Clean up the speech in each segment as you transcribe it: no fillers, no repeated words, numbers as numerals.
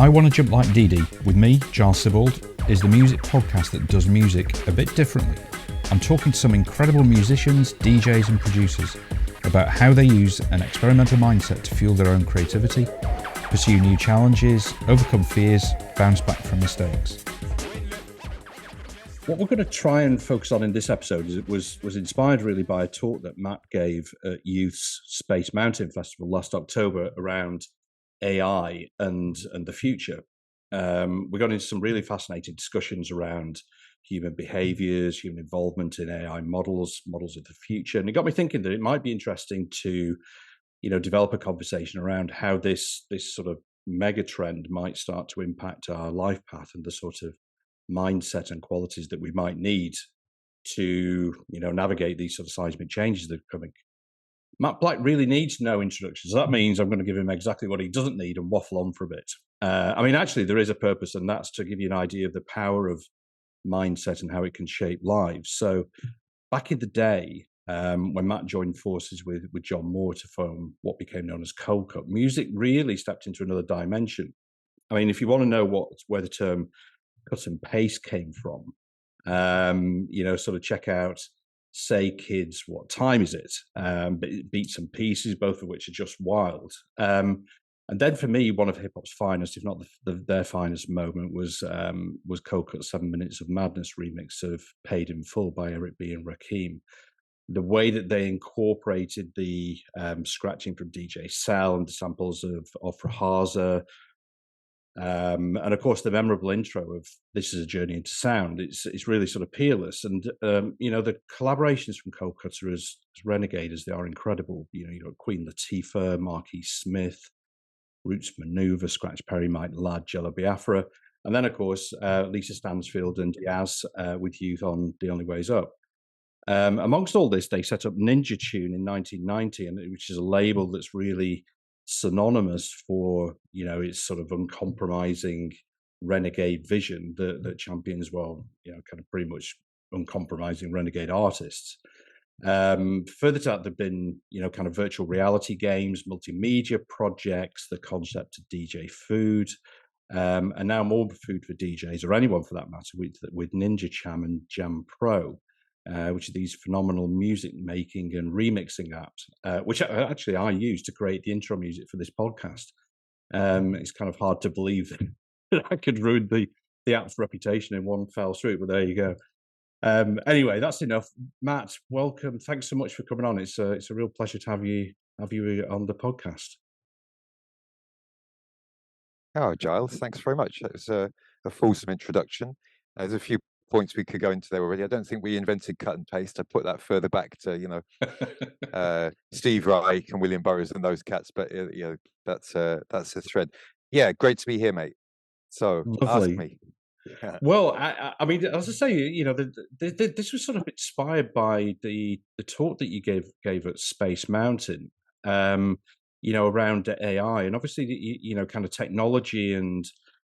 I Want to Jump Like Dee Dee, with me, Giles Sibbald, is the music podcast that does music a bit differently. I'm talking to some incredible musicians, DJs and producers about how they use an experimental mindset to fuel their own creativity, pursue new challenges, overcome fears, bounce back from mistakes. What we're going to try and focus on in this episode was inspired really by a talk that Matt gave at Youth's Space Mountain Festival last October around AI and the future. We got into some really fascinating discussions around human behaviors, human involvement in AI models of the future. And it got me thinking that it might be interesting to, develop a conversation around how this sort of mega trend might start to impact our life path and the sort of mindset and qualities that we might need to, navigate these sort of seismic changes that are coming. Matt Black really needs no introduction. So that means I'm going to give him exactly what he doesn't need and waffle on for a bit. Actually, there is a purpose, and that's to give you an idea of the power of mindset and how it can shape lives. So back in the day, when Matt joined forces with John Moore to form what became known as Cold Cut, music really stepped into another dimension. I mean, if you want to know where the term cut and paste came from, sort of check out Say Kids, What Time Is It? Beats and Pieces, both of which are just wild. And then for me, one of hip hop's finest, if not their finest moment, was Cold Cut's 7 Minutes of Madness remix of Paid in Full by Eric B. and Rakim. The way that they incorporated the scratching from DJ Sal and the samples of Rahaza, and of course the memorable intro of This Is a Journey into Sound, it's really sort of peerless. And the collaborations from Cold Cuts are as renegade as they are incredible. You got Queen Latifah, Marquis Smith, Roots Maneuver, Scratch Perry, Mike Ladd, Jello Biafra, and then of course Lisa Stansfield and Diaz with Youth on The Only Ways Up. Amongst all this, they set up Ninja Tune in 1990, which is a label that's really synonymous for its sort of uncompromising renegade vision that champions kind of pretty much uncompromising renegade artists. Further to that, there've been kind of virtual reality games, multimedia projects, the concept of DJ food, and now more food for DJs or anyone for that matter with Ninja Jam and Jamm Pro. Which are these phenomenal music making and remixing apps, which actually I use to create the intro music for this podcast. It's kind of hard to believe that I could ruin the app's reputation in one fell swoop, but there you go. Anyway, that's enough. Matt, welcome. Thanks so much for coming on. It's a real pleasure to have you on the podcast. Oh, Giles, thanks very much. That was a fulsome introduction. There's a few points we could go into there already. I don't think we invented cut and paste. I put that further back to Steve Reich and William Burroughs and those cats. But that's a thread. Yeah, great to be here, mate. So Lovely. Ask me. Yeah. Well, I mean, as I say, this was sort of inspired by the talk that you gave at Space Mountain, around AI, and obviously, kind of technology and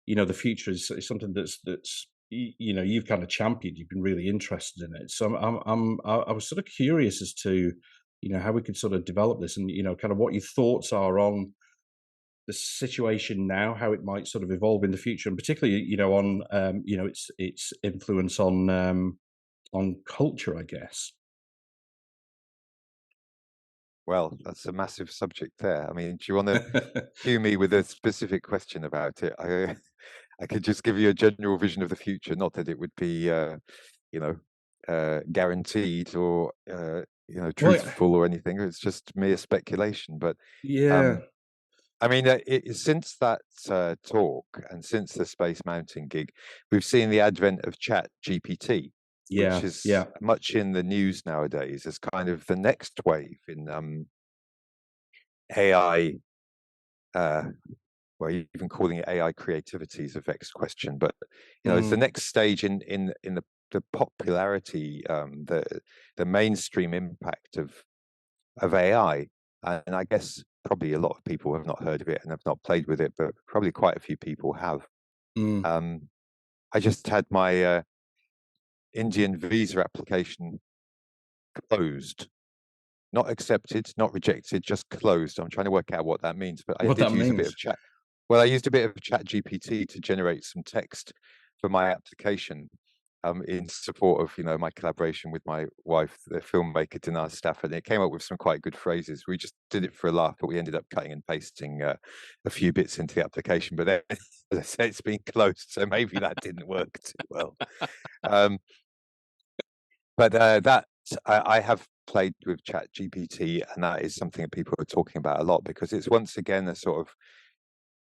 the future is something that's you've kind of championed. You've been really interested in it. So I was sort of curious as to how we could sort of develop this, and kind of what your thoughts are on the situation now, how it might sort of evolve in the future, and particularly on its influence on culture, I guess. Well, that's a massive subject there. I mean, do you want to cue me with a specific question about it? I could just give you a general vision of the future, not that it would be, guaranteed or, truthful or anything. It's just mere speculation. But yeah, I mean, since that talk and since the Space Mountain gig, we've seen the advent of Chat GPT, which is much in the news nowadays as kind of the next wave in AI. Well, even calling it AI creativity is a vexed question, but it's the next stage in the popularity, the mainstream impact of AI, and I guess probably a lot of people have not heard of it and have not played with it, but probably quite a few people have. I just had my Indian visa application closed. Not accepted, not rejected, just closed. I'm trying to work out what that means, but I did use a bit of chat. Well, I used a bit of Chat GPT to generate some text for my application, in support of, you know, my collaboration with my wife, the filmmaker Dinar Stafford. And it came up with some quite good phrases. We just did it for a laugh, but we ended up cutting and pasting a few bits into the application. But then, as I said, it's been closed, so maybe that didn't work too well. Um, but that I have played with Chat GPT, and that is something that people are talking about a lot, because it's once again a sort of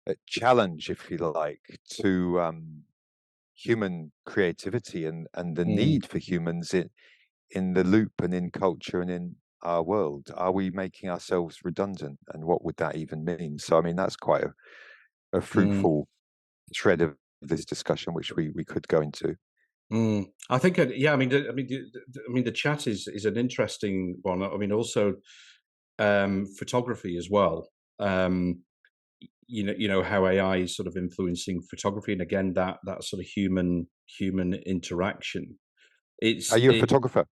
a challenge, if you like, to human creativity and the Mm, need for humans in the loop and in culture and in our world. Are we making ourselves redundant, and what would that even mean? So I mean, that's quite a mm, fruitful thread of this discussion, which we could go into. mm. I think, yeah. I mean, I mean, the chat is an interesting one. I mean, also photography as well. Um, you know how AI is sort of influencing photography, and again that sort of human interaction. Are It's you a it. photographer?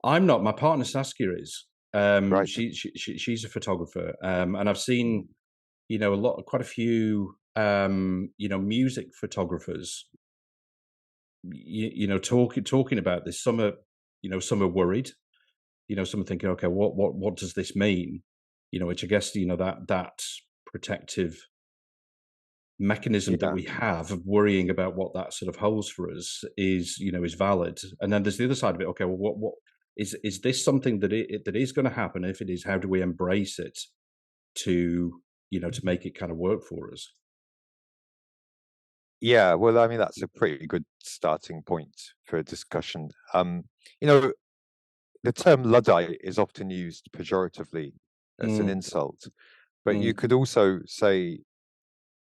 I'm not. My partner Saskia is. Right. She's a photographer, and I've seen, Mm. you know, quite a few, you know, music photographers, you know, talking about this. Some are, you know, some are worried. You know, some are thinking, okay, what does this mean? You know, which I guess, you know, that protective mechanism that Yeah. we have of worrying about what that sort of holds for us is, you know, is valid. And then there's the other side of it. Okay, well, what is this something that is going to happen? If it is, how do we embrace it to, you know, to make it kind of work for us? Yeah, well, I mean, that's a pretty good starting point for a discussion. You know, the term Luddite is often used pejoratively as an Mm, insult, but you mm, could also say,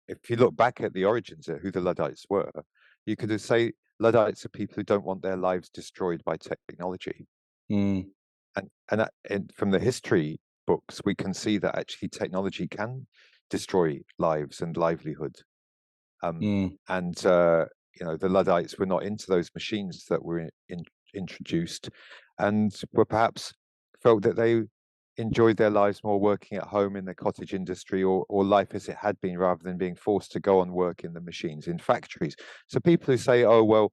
if you look back at the origins of who the Luddites were, you could say Luddites are people who don't want their lives destroyed by technology. mm, And from the history books, we can see that actually technology can destroy lives and livelihood. Um, mm, and you know, the Luddites were not into those machines that were introduced, and were perhaps felt that they enjoyed their lives more working at home in the cottage industry, or life as it had been, rather than being forced to go and work in the machines in factories. So people who say, oh, well,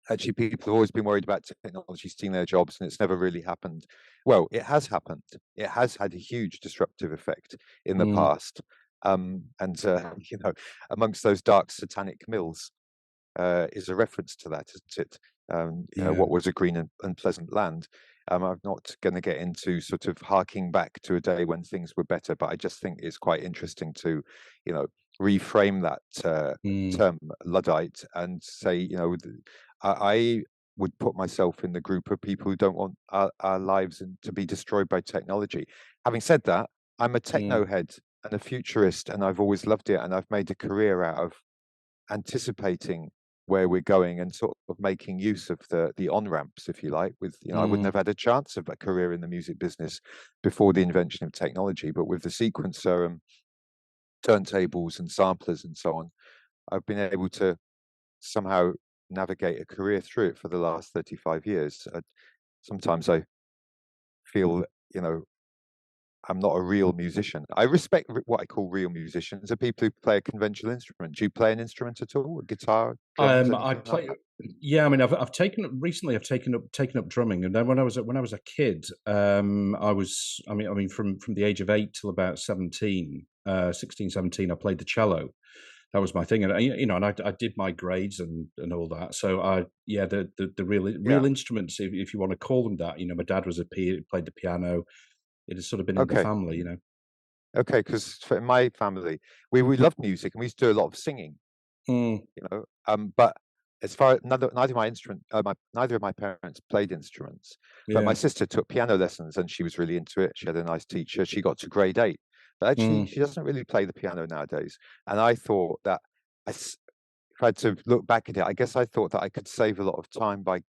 actually people have always been worried about technology stealing their jobs and it's never really happened. Well, it has happened. It has had a huge disruptive effect in the mm, past. And you know, amongst those dark satanic mills is a reference to that, isn't it? You know, yeah. what was a green and pleasant land. I'm not going to get into sort of harking back to a day when things were better, but I just think it's quite interesting to, you know, reframe that Mm, term Luddite and say, you know, I would put myself in the group of people who don't want our lives to be destroyed by technology. Having said that, I'm a techno mm, head and a futurist, and I've always loved it, and I've made a career out of anticipating where we're going and sort of making use of the on ramps, if you like. With, you know, I wouldn't mm, have had a chance of a career in the music business before the invention of technology, but with the sequencer and turntables and samplers and so on, I've been able to somehow navigate a career through it for the last 35 years. Sometimes I feel, you know, I'm not a real musician. I respect what I call real musicians, are people who play a conventional instrument. Do you play an instrument at all? A guitar, drums, I anything like play. that? Yeah, I mean, I've taken recently. I've taken up drumming, and then when I was a kid, I was. I mean, from the age of 8 till about 17, 16, 17, I played the cello. That was my thing, and you know, and I did my grades and all that. So I, yeah, the Yeah. real instruments, if you want to call them that. You know, my dad was played the piano. It has sort of been in the Okay. family, you know. Okay. Because in my family, we loved music and we used to do a lot of singing, Mm, you know. But as far as neither of my parents played instruments, but my yeah. sister took piano lessons and she was really into it. She had a nice teacher. She got to grade 8, but actually Mm, she doesn't really play the piano nowadays. And I thought that if I had to look back at it, I guess I thought that I could save a lot of time by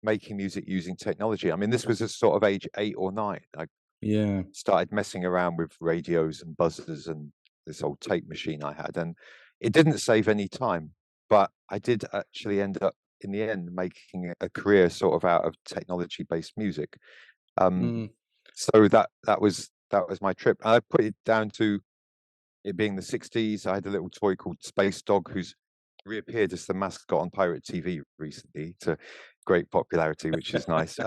making music using technology. I mean, this was a sort of age 8 or 9. I yeah. started messing around with radios and buzzers and this old tape machine I had, and it didn't save any time, but I did actually end up in the end making a career sort of out of technology-based music. Um, Mm, so that was my trip. And I put it down to it being the 60s. I had a little toy called Space Dog, who's reappeared as the mascot on pirate TV recently to great popularity, which is nice.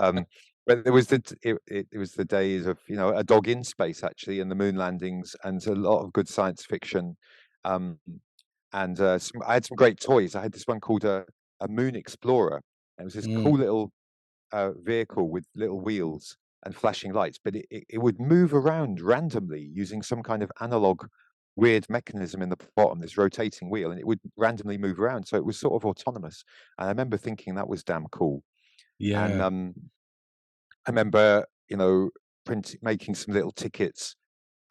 But it was the days of, you know, a dog in space actually, and the moon landings, and a lot of good science fiction. Um, and I had some great toys. I had this one called a Moon Explorer. It was this cool little vehicle with little wheels and flashing lights, but it would move around randomly using some kind of analog weird mechanism in the bottom, this rotating wheel, and it would randomly move around. So it was sort of autonomous. And I remember thinking that was damn cool. And Yeah. I remember, you know, making some little tickets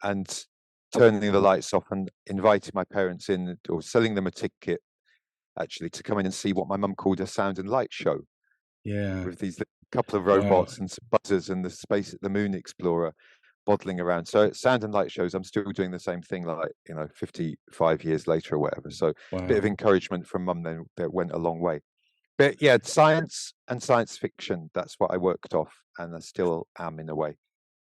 and turning the lights off and inviting my parents in, or selling them a ticket actually to come in and see what my mum called a sound and light show, Yeah. with these couple of Wow. robots and some buzzers and the Moon Explorer bottling around. So sound and light shows, I'm still doing the same thing, like, you know, 55 years later or whatever. So a bit of Wow. encouragement from mum then that went a long way. But yeah, science and science fiction, that's what I worked off, and I still am in a way.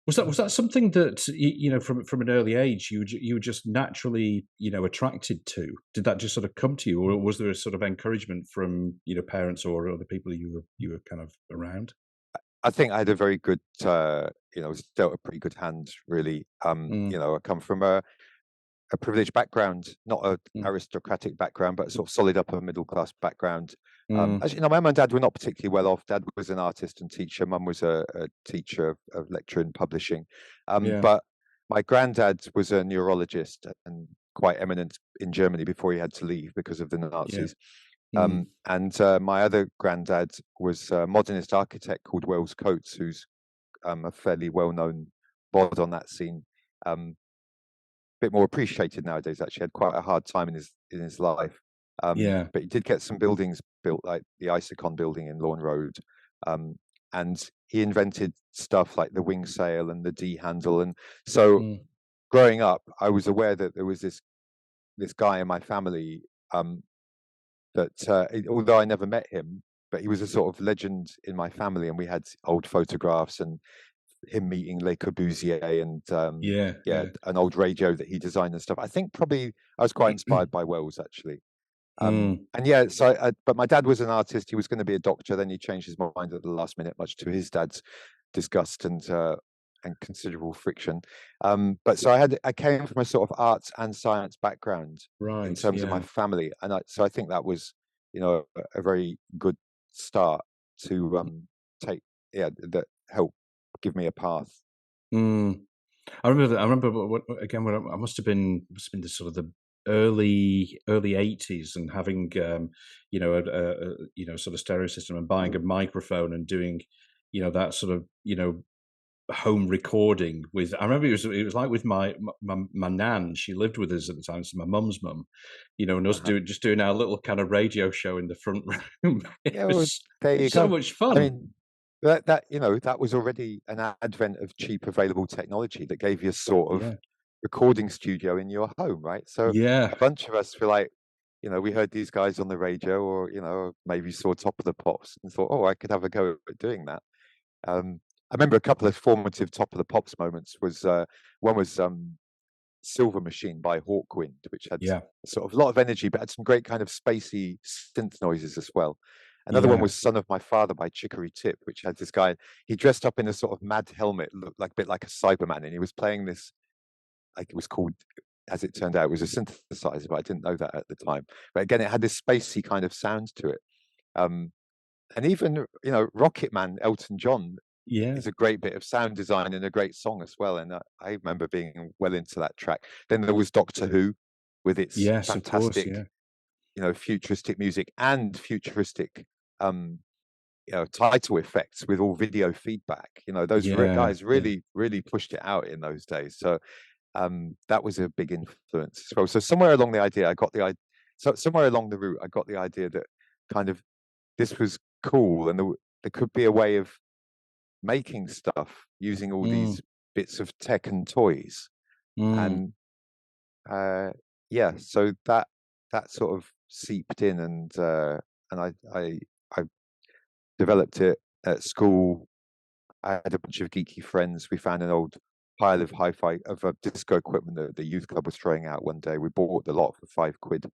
Was that something that you know, from an early age you were just naturally, you know, attracted to? Did that just sort of come to you, or was there a sort of encouragement from, you know, parents or other people you were kind of around? I think I had a very good, you know, was dealt a pretty good hand, really. Mm, You know, I come from a privileged background, not a mm, aristocratic background, but sort of solid upper middle class background. mm, As you know, my mum and dad were not particularly well off. Dad was an artist and teacher. Mum was a teacher of lecture and publishing. yeah, But my granddad was a neurologist and quite eminent in Germany before he had to leave because of the yeah, Nazis. mm, And my other granddad was a modernist architect called Wells Coates, who's a fairly well-known bod on that scene. Bit more appreciated nowadays. Actually, had quite a hard time in his life, yeah, but he did get some buildings built, like the Isocon building in Lawn Road, um, and he invented stuff like the wing sail and the D handle. And so, mm, growing up, I was aware that there was this guy in my family, that although I never met him, but he was a sort of legend in my family, and we had old photographs and him meeting Le Corbusier and yeah, yeah, yeah, an old radio that he designed and stuff. I think probably I was quite inspired by Wells actually. mm, And yeah, so but my dad was an artist. He was going to be a doctor. Then he changed his mind at the last minute, much to his dad's disgust and considerable friction. But so I came from a sort of arts and science background in right, terms of my yeah, family, and so I think that was, you know, a very good start to take, yeah, that helped give me a path. mm. I remember that. I remember again when I must have been the sort of the early '80s, and having you know you know, sort of stereo system, and buying a microphone and doing, you know, that sort of, you know, home recording with. I remember it was like with my nan. She lived with us at the time, so my mum's mum, you know, and us Uh-huh. doing our little kind of radio show in the front room. It Yeah, well, was there it you was so go. much I fun. mean, that you know, that was already an advent of cheap available technology that gave you a sort of Yeah, recording studio in your home, right? So yeah, a bunch of us feel like, you know, we heard these guys on the radio, or, you know, maybe saw Top of the Pops and thought, oh, I could have a go at doing that. I remember a couple of formative Top of the Pops moments. Was one was Silver Machine by Hawkwind, which had yeah, sort of a lot of energy, but had some great kind of spacey synth noises as well. Another one yeah, was Son of My Father by Chicory Tip, which had this guy, he dressed up in a sort of mad helmet, looked like a bit like a Cyberman, and he was playing this, like it was called, as it turned out, it was a synthesizer, but I didn't know that at the time. But again, it had this spacey kind of sound to it. Um, and even, you know, Rocket Man, Elton John, yeah, is a great bit of sound design and a great song as well. And I remember being well into that track. Then there was Doctor Who with its yes, of course, fantastic, yeah, you know, futuristic music and futuristic, you know, title effects with all video feedback. You know, those yeah, guys yeah. really pushed it out in those days. So that was a big influence as well. So somewhere along the idea, I got the idea. So somewhere along the route, I got the idea that kind of this was cool, and there could be a way of making stuff using all Mm, these bits of tech and toys. mm, And uh, yeah, so that sort of seeped in, and I developed it at school. I had a bunch of geeky friends. We found an old pile of hi-fi disco equipment that the youth club was throwing out one day. We bought the lot for £5,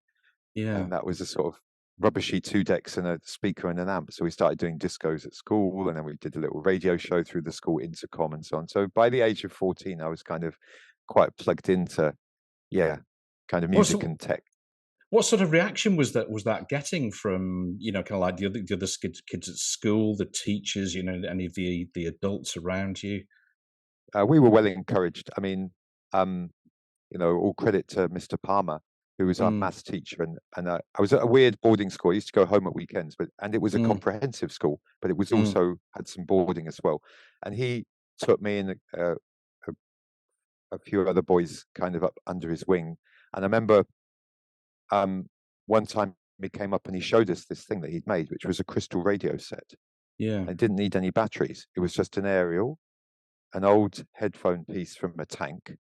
Yeah. and that was a sort of rubbishy 2 decks and a speaker and an amp. So we started doing discos at school, and then we did a little radio show through the school intercom and so on. So by the age of 14, I was kind of quite plugged into, kind of music and tech. What sort of reaction was that getting from, kind of like the other kids at school, the teachers, any of the adults around you? We were well encouraged. I mean, all credit to Mr. Palmer, who was our maths teacher, and I was at a weird boarding school. I used to go home at weekends, and it was a comprehensive school, but it was also had some boarding as well. And he took me and a few other boys kind of up under his wing. And I remember one time he came up and he showed us this thing that he'd made, which was a crystal radio set. Yeah. And it didn't need any batteries. It was just an aerial, an old headphone piece from a tank,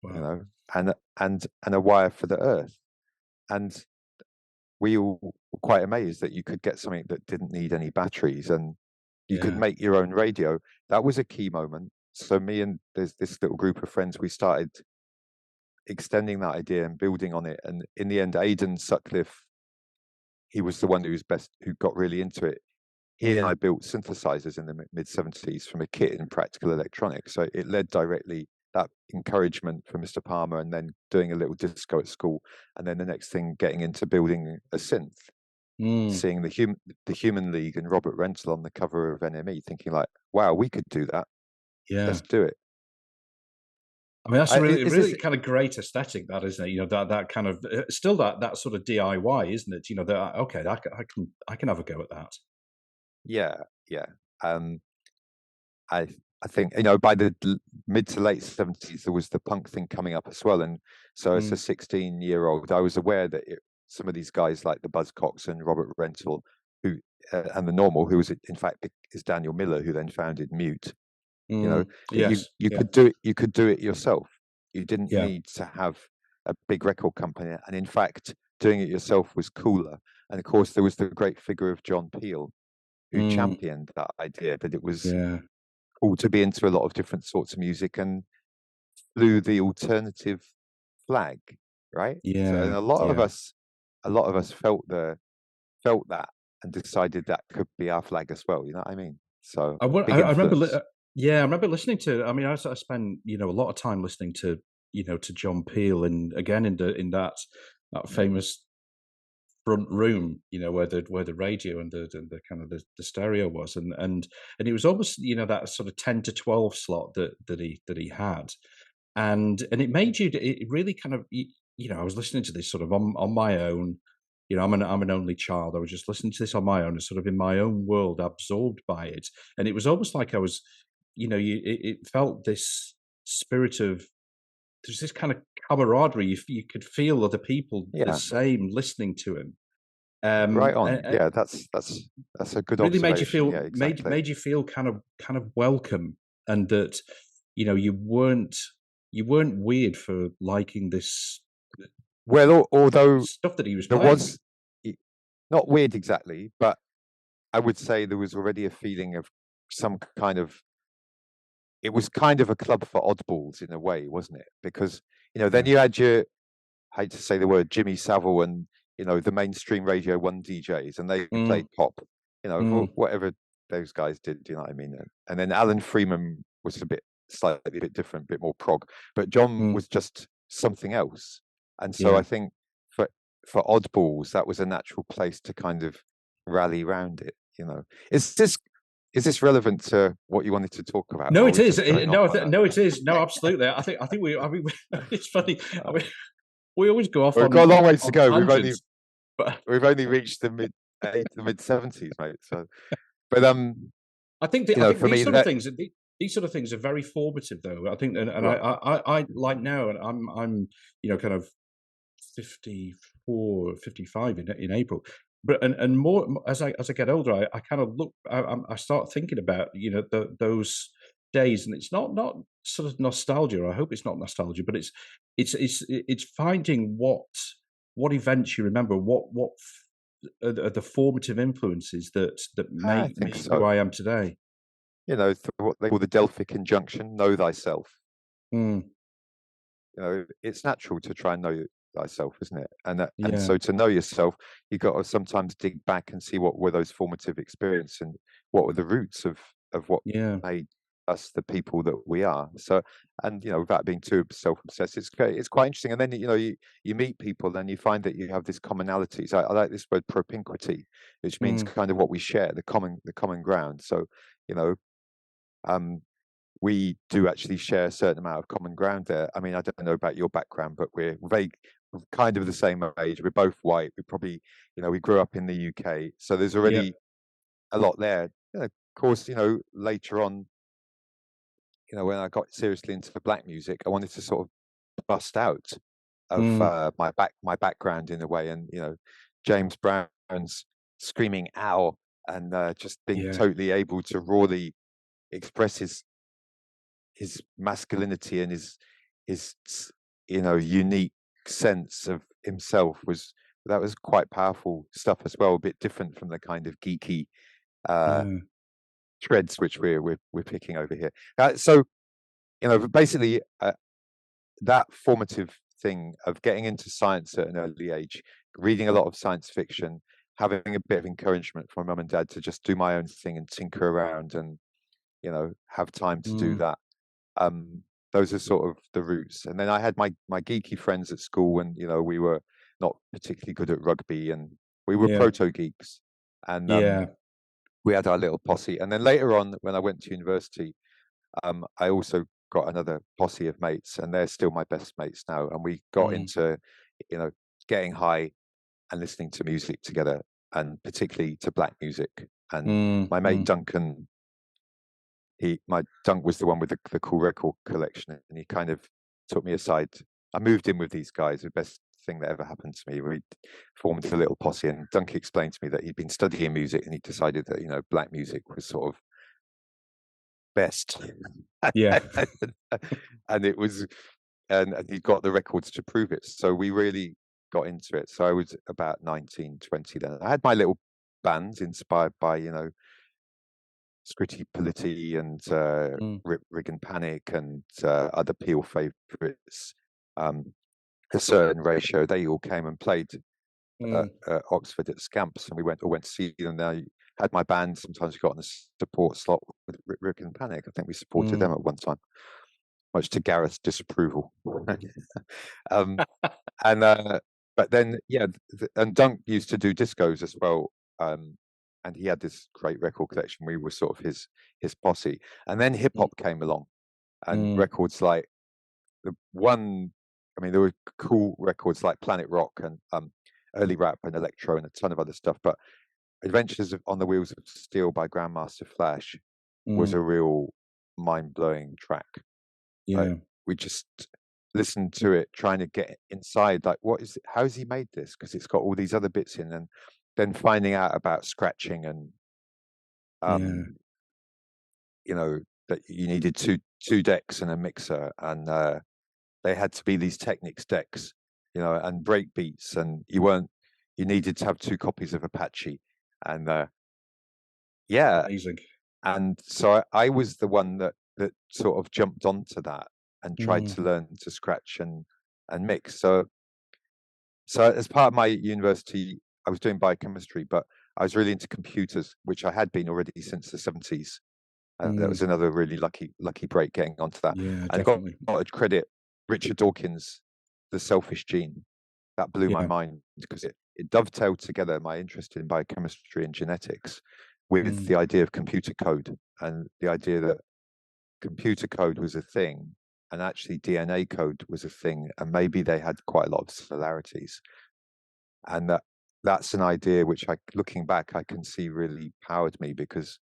Wow. and a wire for the earth. And we all were quite amazed that you could get something that didn't need any batteries, and you could make your own radio. That was a key moment. So me and there's this little group of friends, we started extending that idea and building on it. And in the end, Aidan Sutcliffe, he was the one who got really into it. He and I built synthesizers in the mid-70s from a kit in practical electronics. So it led directly, that encouragement from Mr. Palmer, and then doing a little disco at school. And then the next thing, getting into building a synth, seeing the Human League and Robert Rental on the cover of NME, thinking like, wow, we could do that. Yeah. Let's do it. I mean, that's a really kind of great aesthetic, that, isn't it? That kind of still that sort of DIY, isn't it? That okay, I can have a go at that. Yeah. I think, by the mid to late 70s, there was the punk thing coming up as well. And so as a 16-year-old, I was aware that some of these guys like the Buzzcocks and Robert Rental, who and the Normal, who was in fact is Daniel Miller, who then founded Mute. You could do it yourself. You didn't need to have a big record company, and in fact, doing it yourself was cooler. And of course, there was the great figure of John Peel, who championed that idea that it was cool to be into a lot of different sorts of music, and flew the alternative flag, right? So, and a lot of us felt that and decided that could be our flag as well. You know what I mean? So I remember. I remember listening to. I mean, I spent a lot of time listening to to John Peel, and again in that famous front room, where the radio and the kind of the stereo was, and it was almost that sort of 10 to 12 slot that he had, and it made it really kind of I was listening to this sort of on my own. I'm an only child. I was just listening to this on my own and sort of in my own world, absorbed by it. And it was almost like I was, it felt this spirit of, there's this kind of camaraderie. You could feel other people the same listening to him. Right on. That's a good really observation. made you feel exactly. made you feel kind of welcome, and that you weren't weird for liking this. Well, although stuff that he was there playing. was not weird exactly, but I would say there was already a feeling of some kind of, it was kind of a club for oddballs in a way, wasn't it? Because then you had your, I hate to say the word, Jimmy Savile and the mainstream Radio 1 DJs, and they played pop, whatever those guys did. Do you know what I mean? And then Alan Freeman was slightly a bit different, a bit more prog, but John was just something else. And so I think for oddballs, that was a natural place to kind of rally around it. Is this relevant to what you wanted to talk about? No, it is. No, it is. No, absolutely. I think it's funny. I mean, we always go off. We've got a long way to go. We've only reached the mid 70s, mate. So, but I think these sort of things are very formative, though. I think, and I like now, and I'm kind of 54, 55 in April. But and more as I get older, I kind of look. I start thinking about those days, and it's not sort of nostalgia. I hope it's not nostalgia, but it's finding what events you remember, what are the formative influences that make me who I am today. what they call the Delphic injunction, know thyself. Mm. It's natural to try and know thyself, isn't it? And Yeah. so to know yourself, you've got to sometimes dig back and see what were those formative experiences and what were the roots of what Yeah. made us the people that we are. So, and without being too self-obsessed, it's quite interesting. And then you meet people and you find that you have this commonality. So I like this word propinquity, which means Mm. kind of what we share, the common ground. So, um, we do actually share a certain amount of common ground there. I mean, I don't know about your background, but we're kind of the same age. We're both white. We probably, we grew up in the UK, so there's Yep. already a lot there. Of course, later on, when I got seriously into black music, I wanted to sort of bust out of Mm. my background in a way, and James Brown's screaming "ow" and just being Yeah. totally able to rawly express his masculinity and his unique sense of himself was quite powerful stuff as well. A bit different from the kind of geeky Yeah. threads which we're picking over here. So basically that formative thing of getting into science at an early age, reading a lot of science fiction, having a bit of encouragement from mum and dad to just do my own thing and tinker around and have time to do Mm. that. Those are sort of the roots. And then I had my geeky friends at school, and we were not particularly good at rugby, and we were Yeah. proto geeks, and Yeah. we had our little posse. And then later on, when I went to university, I also got another posse of mates, and they're still my best mates now. And we got Mm. into getting high and listening to music together, and particularly to black music. And Mm. my mate Mm. Duncan, my Dunk was the one with the cool record collection, and he kind of took me aside. I moved in with these guys, the best thing that ever happened to me. We formed a little posse, and Dunk explained to me that he'd been studying music, and he decided that black music was sort of best. Yeah. And it was, and he got the records to prove it. So we really got into it. So I was about 19, 20 then. I had my little bands inspired by Scritti Politti and Mm. Rig and Panic and other Peel favourites, a certain ratio. They all came and played Mm. at Oxford at Scamps, and we all went to see them. I had my band. Sometimes we got on the support slot with Rig and Panic. I think we supported Mm. them at one time, much to Gareth's disapproval. um, and but then and Dunk used to do discos as well, and he had this great record collection. We were sort of his posse, and then hip hop came along, and Mm. records like there were cool records like Planet Rock and early rap and electro and a ton of other stuff, but Adventures on the Wheels of Steel by Grandmaster Flash was Mm. a real mind-blowing track. Yeah. We just listened to it, trying to get inside, like, how's he made this? Because it's got all these other bits in, and then finding out about scratching and Yeah. that you needed two decks and a mixer, and they had to be these Technics decks, and break beats, and you needed to have 2 copies of Apache, and Amazing. and so I was the one that sort of jumped onto that and tried Mm. to learn to scratch and mix. So as part of my university, I was doing biochemistry, but I was really into computers, which I had been already since the 70s. That Mm. was another really lucky break getting onto that. Yeah, And I got definitely. to credit Richard Dawkins' The Selfish Gene. That blew my Yeah. mind because it dovetailed together my interest in biochemistry and genetics with Mm. the idea of computer code, and the idea that computer code was a thing and actually DNA code was a thing, and maybe they had quite a lot of similarities. And that's an idea which, looking back, I can see really powered me, because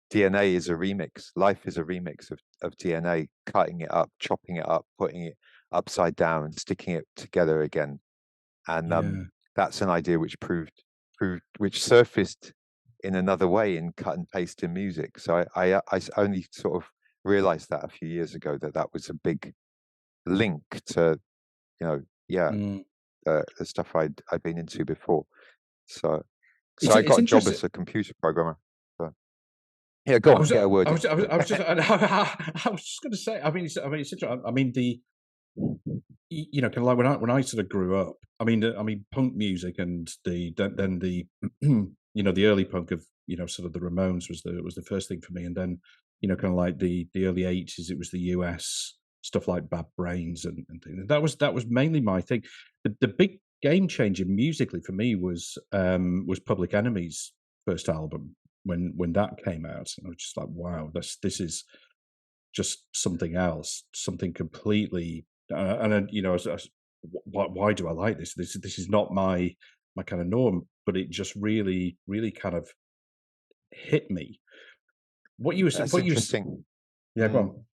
DNA is a remix. Life is a remix of DNA, cutting it up, chopping it up, putting it upside down, and sticking it together again. And Yeah. that's an idea which which surfaced in another way in cut and paste in music. So I only sort of realized that a few years ago, that was a big link to Mm. the stuff I'd been into before. So It's I got a job interesting. as a computer programmer. So. Yeah, go I on, was, get a word in. I was just, I was just going to say. I mean, it's interesting. I mean, you know, kind of like when I sort of grew up. I mean, punk music and then the you know, the early punk of, you know, sort of the Ramones was the first thing for me, and then, you know, kind of like the early '80s, it was the US stuff like Bad Brains and things. That was mainly my thing. The big game changer musically for me was Public Enemy's first album when that came out, and I was just like, wow, this is just something else, something completely. You know, why do I like this? This is not my kind of norm, but it just really kind of hit me. That's What you, interesting. yeah, go on.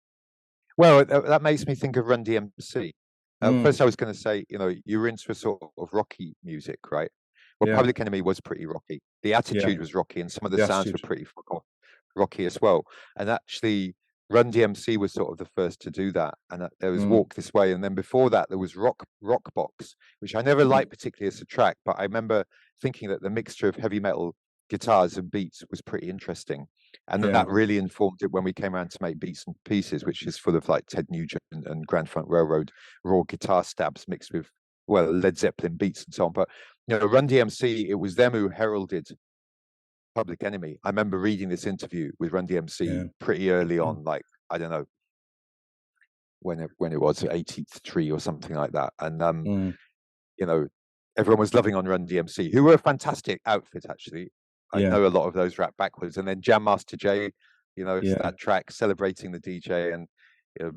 Well, that makes me think of Run DMC. Mm, First, I was going to say, you were into a sort of rocky music, right? Well, yeah, Public Enemy was pretty rocky. The yeah, attitude was rocky, and some of the the sounds were attitude. pretty rocky as well. And actually, Run DMC was sort of the first to do that. And there was Mm, Walk This Way, and then before that, there was Rock Box, which I never mm, liked particularly as a track, but I remember thinking that the mixture of heavy metal guitars and beats was pretty interesting. And yeah, that really informed it when we came around to make Beats and Pieces, which is full of like Ted Nugent and Grand Funk Railroad raw guitar stabs mixed with, well, Led Zeppelin beats and so on. But Run DMC, it was them who heralded Public Enemy. I remember reading this interview with Run yeah, DMC pretty early on, like I don't know when it was 83 or something like that, and mm, you know, everyone was loving on Run DMC, who were a fantastic outfit, actually. I yeah, know a lot of those rap backwards. And then Jam Master Jay, it's yeah, that track celebrating the DJ and you know,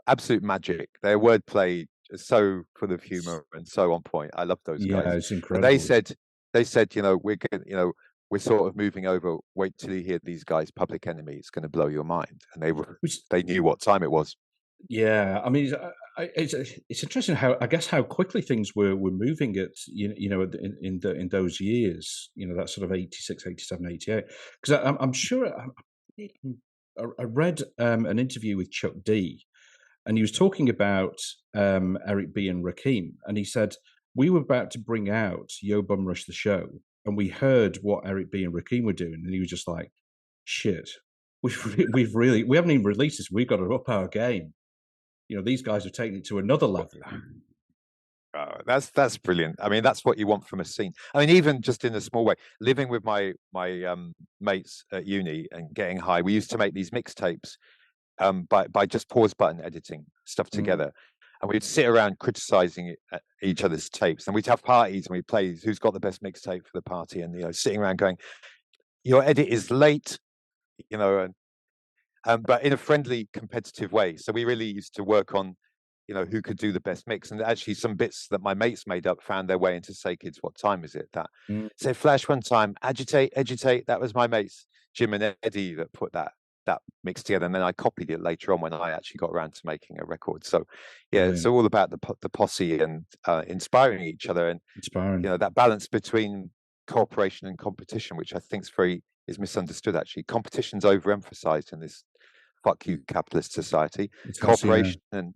absolute magic. Their wordplay is so full of humor and so on point. I love those yeah. guys. It's But incredible. they said, we're going, we're sort of moving over. Wait till you hear these guys, Public Enemy. It's going to blow your mind. And Which they knew what time it was. Yeah, I mean, it's interesting how I guess how quickly things were moving at you know in those years, you know, that sort of 86, 87, 88. Because I'm sure I read an interview with Chuck D, and he was talking about Eric B and Rakim, and he said we were about to bring out Yo Bum Rush the Show, and we heard what Eric B and Rakim were doing, and he was just like, shit. We haven't even released this. We've got to up our game. You know, these guys have taken it to another level. That's brilliant. I mean, that's what you want from a scene. I mean, even just in a small way, living with my mates at uni and getting high, we used to make these mixtapes by just pause button editing stuff Mm, together, and we'd sit around criticizing each other's tapes, and we'd have parties and we'd play who's got the best mixtape for the party, and sitting around going, your edit is late, and but in a friendly, competitive way. So we really used to work on, who could do the best mix. And actually, some bits that my mates made up found their way into Say Kids, What Time Is It? That mm, say Flash one time, agitate, agitate. That was my mates Jim and Eddie that put that mix together, and then I copied it later on when I actually got around to making a record. So yeah, it's brilliant, all about the posse and inspiring each other, and inspiring. that balance between cooperation and competition, which I think is misunderstood. Actually, competition's overemphasized in this fuck you capitalist society. It's also, yeah, Cooperation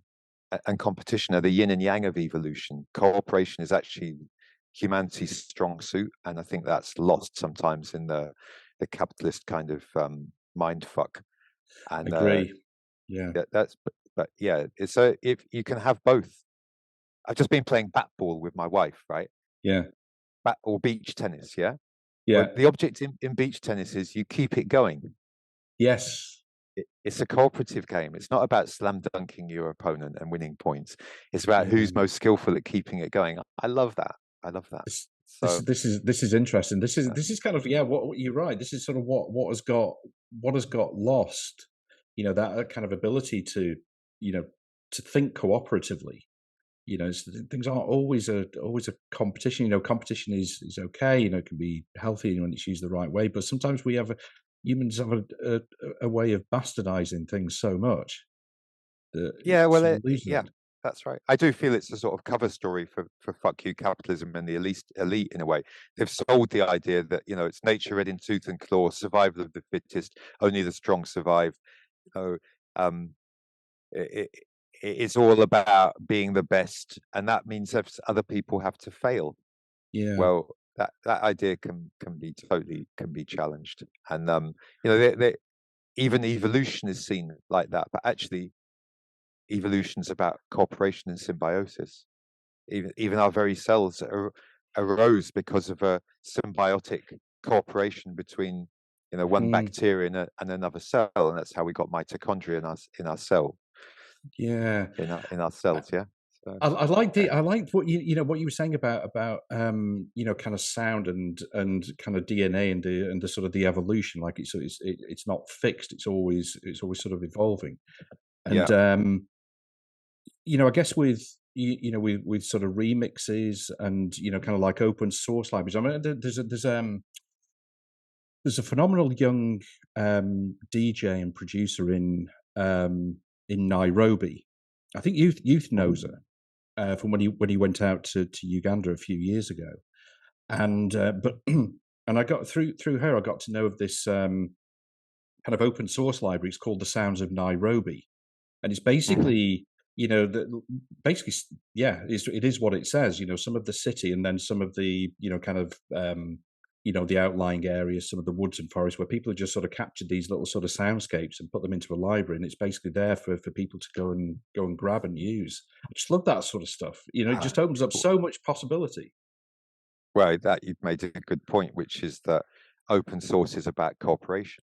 and competition are the yin and yang of evolution. Cooperation is actually humanity's strong suit, and I think that's lost sometimes in the capitalist kind of mind fuck. And agree. Yeah, but yeah, so if you can have both. I've just been playing bat ball with my wife, right? yeah, Bat or beach tennis, yeah. Well, yeah, the object in beach tennis is you keep it going. yes. It's a cooperative game. It's not about slam dunking your opponent and winning points. It's about Yeah. who's most skillful at keeping it going. I love that. I love that. This, So this is interesting. uh, This is kind of, yeah. What you're right. This is sort of what has got lost. You know, that kind of ability to, you know, to think cooperatively. You know, things aren't always a competition. You know, competition is okay. You know, it can be healthy when it's used the right way. But sometimes humans have a way of bastardizing things so much that yeah, it's well, sort of losing yeah, it. that's right. I do feel it's a sort of cover story for fuck you capitalism and the elite in a way. They've sold the idea that it's nature red in tooth and claw, survival of the fittest, only the strong survive. You know, um, it, it's all about being the best, and that means that other people have to fail. Yeah, Well, that idea can be challenged, and even evolution is seen like that, but actually evolution's about cooperation and symbiosis. Even our very cells arose because of a symbiotic cooperation between, you know, one bacteria and another cell, and that's how we got mitochondria in our cell. Yeah, in our cells. Yeah. So, I liked what what you were saying about kind of sound and kind of DNA and the sort of the evolution. Like it's not fixed. It's always sort of evolving. And yeah. I guess with with sort of remixes and kind of like open source libraries. I mean, there's a phenomenal young DJ and producer in Nairobi. I think Youth knows her from when he went out to Uganda a few years ago, and but and I got through her. I got to know of this kind of open source library. It's called the Sounds of Nairobi, and it's basically basically it is what it says. Some of the city and then some of the kind of the outlying areas, some of the woods and forests where people have just sort of captured these little sort of soundscapes and put them into a library, and it's basically there for people to go and grab and use. I just love that sort of stuff. It just opens up so much possibility. Well, that you've made a good point, which is that open source is about cooperation.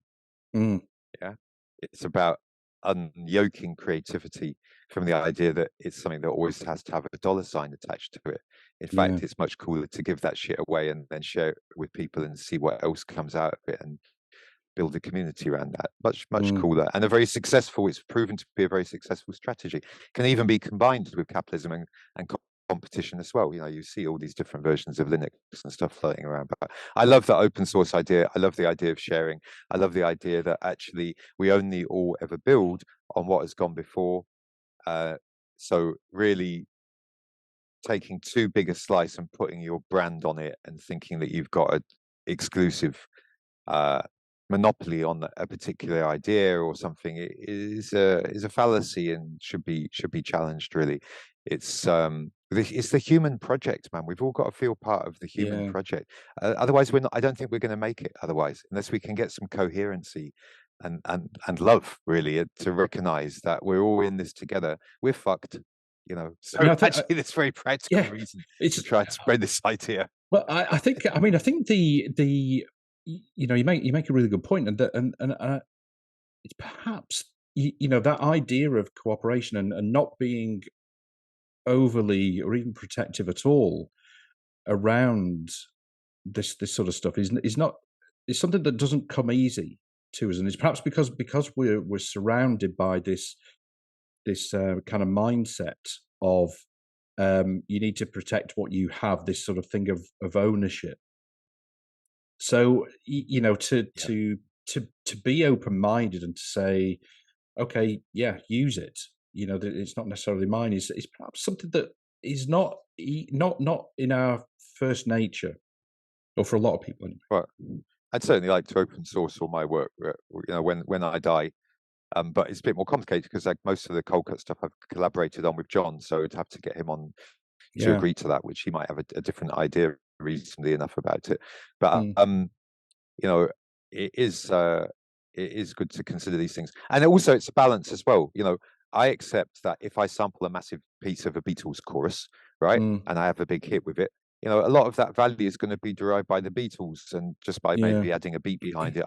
Yeah, it's about unyoking creativity from the idea that it's something that always has to have a dollar sign attached to it. In fact, it's much cooler to give that shit away and then share it with people and see what else comes out of it and build a community around that. Much cooler, and it's proven to be a very successful strategy. Can even be combined with capitalism and competition as well. You see all these different versions of Linux and stuff floating around. But I love that open source idea. I love the idea of sharing. I love the idea that actually we only all ever build on what has gone before. So really taking too big a slice and putting your brand on it and thinking that you've got an exclusive monopoly on a particular idea or something is a fallacy and should be challenged. Really, it's the human project, man. We've all got to feel part of the human project. Otherwise, I don't think we're going to make it. Otherwise, unless we can get some coherency and love, really, to recognize that we're all in this together, we're fucked. So actually, this very practical reason to try and spread this idea. Well, I think the you make a really good point, and it's perhaps that idea of cooperation and not being overly or even protective at all around this sort of stuff is not it's something that doesn't come easy to us, and it's perhaps because we're surrounded by this kind of mindset of you need to protect what you have, this sort of thing of ownership. So to be open minded and to say, okay, yeah, use it. It's not necessarily mine. Is perhaps something that is not in our first nature, or for a lot of people. Anyway. Well, I'd certainly like to open source all my work. When I die. But it's a bit more complicated because most of the cold cut stuff I've collaborated on with John, so I'd have to get him on to agree to that, which he might have a different idea reasonably enough about it. But it is good to consider these things, and also it's a balance as well. I accept that if I sample a massive piece of a Beatles chorus, right, and I have a big hit with it, a lot of that value is going to be derived by the Beatles and just by maybe adding a beat behind it.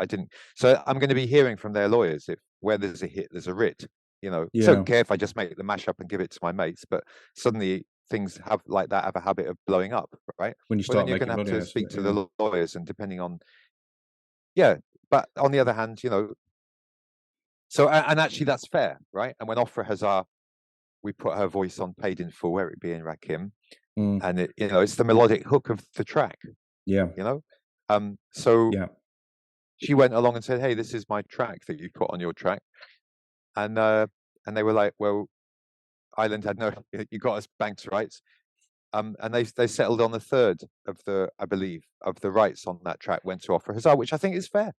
So I'm going to be hearing from their lawyers if where there's a hit, there's a writ. So don't care if I just make the mashup and give it to my mates, but suddenly things have a habit of blowing up, right? When you start then you're going to have to speak to the lawyers, and depending on, but on the other hand, so and actually that's fair, right? And when Ofra Hazar, we put her voice on Paid in Full, where it be in Rakim, and it's the melodic hook of the track. So she went along and said, "Hey, this is my track that you put on your track," and they were like, "Well, Island had no, you got us banked rights," and they settled on a third of I believe, of the rights on that track went to Ofra Hazar, which I think is fair.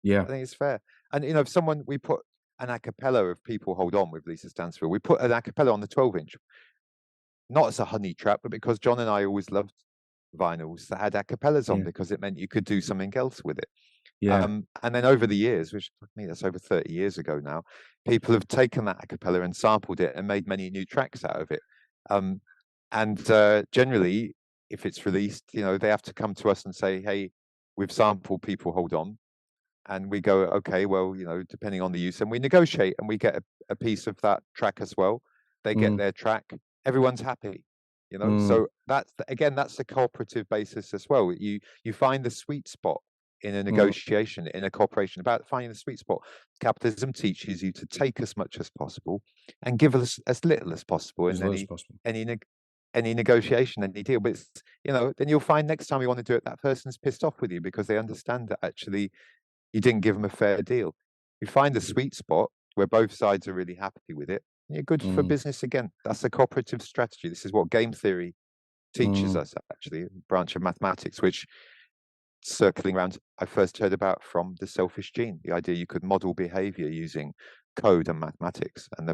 I think it's fair. And if we put an a cappella of People Hold On with Lisa Stansfield, we put an a cappella on the 12-inch, not as a honey trap, but because John and I always loved vinyls that had a cappellas on, because it meant you could do something else with it. Yeah. And then over the years, which I mean that's over 30 years ago now, people have taken that a cappella and sampled it and made many new tracks out of it. And generally, if it's released, they have to come to us and say, "Hey, we've sampled People Hold On," and we go, "Okay, well, depending on the use," and we negotiate and we get a piece of that track as well. They get their track. Everyone's happy. So that's a cooperative basis as well. You find the sweet spot in a negotiation, in a cooperation, about finding the sweet spot. Capitalism teaches you to take as much as possible and give us as little as possible As in low as possible. any negotiation, any deal. But then you'll find next time you want to do it, that person's pissed off with you because they understand that actually you didn't give them a fair deal. You find the sweet spot where both sides are really happy with it, you're good for business again. That's a cooperative strategy. This is what game theory teaches us, actually, a branch of mathematics, which, circling around, I first heard about from The Selfish Gene, the idea you could model behavior using code and mathematics. And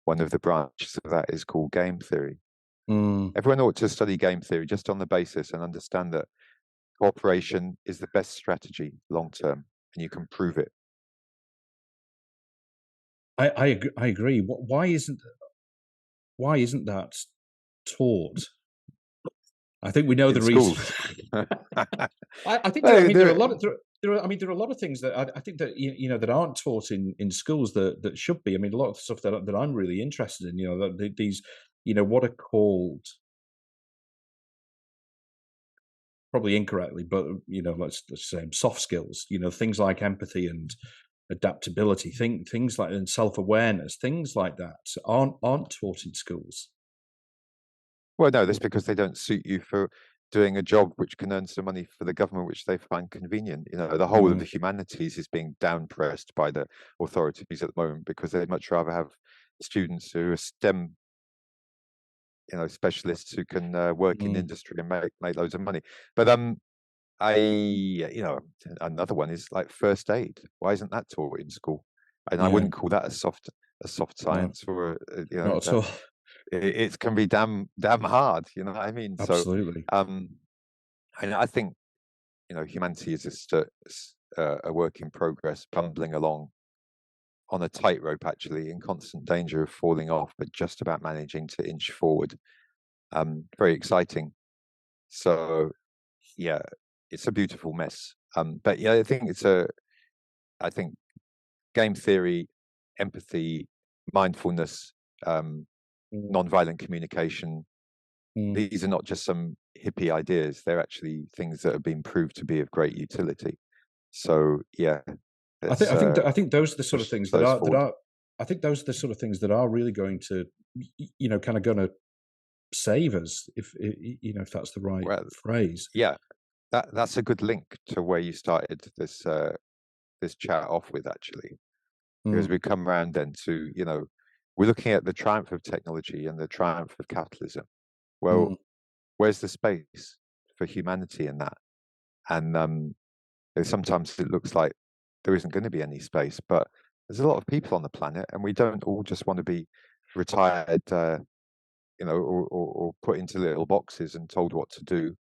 one of the branches of that is called game theory. Everyone ought to study game theory just on the basis and understand that cooperation is the best strategy long term, and you can prove it. I agree. Why isn't that taught? I think we know the reason. I think there are a lot of there are a lot of things that I think that that aren't taught in schools that should be. I mean, a lot of stuff that I'm really interested in. These what are called, probably incorrectly, but let's say soft skills. Things like empathy and adaptability, things like, and self-awareness, things like that aren't taught in schools. Well, no, that's because they don't suit you for doing a job which can earn some money for the government, which they find convenient. The whole of the humanities is being down-pressed by the authorities at the moment because they'd much rather have students who are STEM, specialists who can work in industry and make loads of money. But another one is like first aid. Why isn't that taught in school? And I wouldn't call that a soft science, or not at all. It can be damn hard. You know what I mean? Absolutely. So, and I think humanity is just a work in progress, bumbling along on a tightrope, actually, in constant danger of falling off, but just about managing to inch forward. Very exciting. So, yeah, it's a beautiful mess. But yeah, I think game theory, empathy, mindfulness, non-violent communication, these are not just some hippie ideas. They're actually things that have been proved to be of great utility. So yeah, I think those are the sort of things that are I think those are the sort of things that are really going to kind of going to save us, if that's the right phrase. Yeah, that's a good link to where you started this chat off with, actually, because we come around then to we're looking at the triumph of technology and the triumph of capitalism. Well, where's the space for humanity in that? And sometimes it looks like there isn't going to be any space, but there's a lot of people on the planet, and we don't all just want to be retired, or put into little boxes and told what to do.